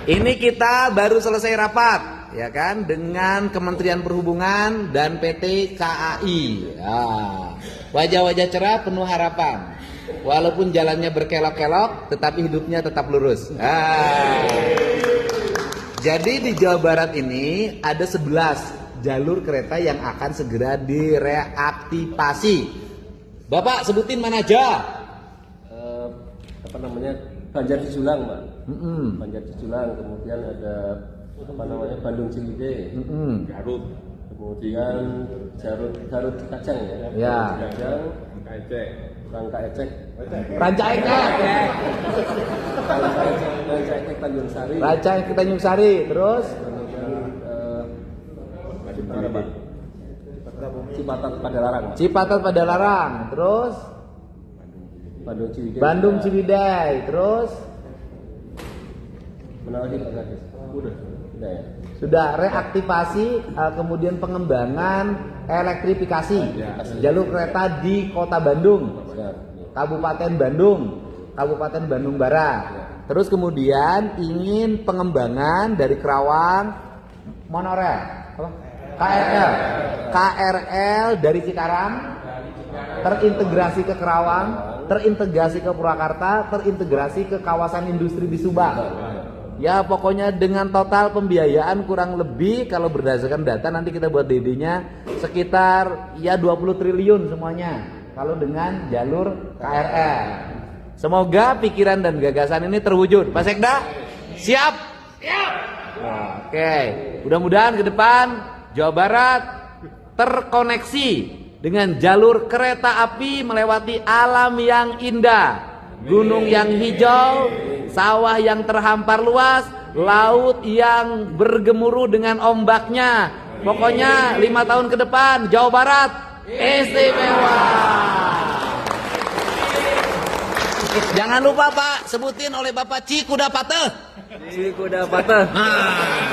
Ini kita baru selesai rapat, ya kan, dengan Kementerian Perhubungan dan PT KAI. Ya. Wajah-wajah cerah penuh harapan. Walaupun jalannya berkelok-kelok, tetapi hidupnya tetap lurus. Jadi di Jawa Barat ini ada 11 jalur kereta yang akan segera direaktivasi. Bapak sebutin mana aja? Banjar Cijulang, Pak. Banjar Cijulang, kemudian ada Bandung Ciwidey, Garut, kemudian Garut Kacang Ya. Kacang, Rangka Ecek, Ranca Ekek. Ranca Ekek Tanjung Sari, Ranca Ekek Tanjung Sari, terus Cipatat Padalarang, Cipatat Padalarang, terus Bandung Ciwidey, Bandung Ciwidey, terus mana lagi Pak Gadis? Udah ya. sudah reaktivasi, kemudian pengembangan elektrifikasi jalur kereta di Kota Bandung, Kabupaten Bandung, Kabupaten Bandung Barat. Terus kemudian ingin pengembangan dari Kerawang monorail, KRL, KRL dari Cikarang terintegrasi ke Kerawang, terintegrasi ke Purwakarta, terintegrasi ke kawasan industri di Subang. Ya pokoknya dengan total pembiayaan kurang lebih kalau berdasarkan data nanti kita buat DD-nya sekitar ya 20 triliun semuanya kalau dengan jalur KRL. Semoga pikiran dan gagasan ini terwujud. Pak Sekda, siap? Siap. Oke, mudah-mudahan ke depan Jawa Barat terkoneksi dengan jalur kereta api melewati alam yang indah, gunung yang hijau, sawah yang terhampar luas, laut yang bergemuruh dengan ombaknya. Pokoknya 5 tahun ke depan Jawa Barat istimewa. Jangan lupa Pak, sebutin oleh Bapak Cikudapate. Cikudapate. Nah.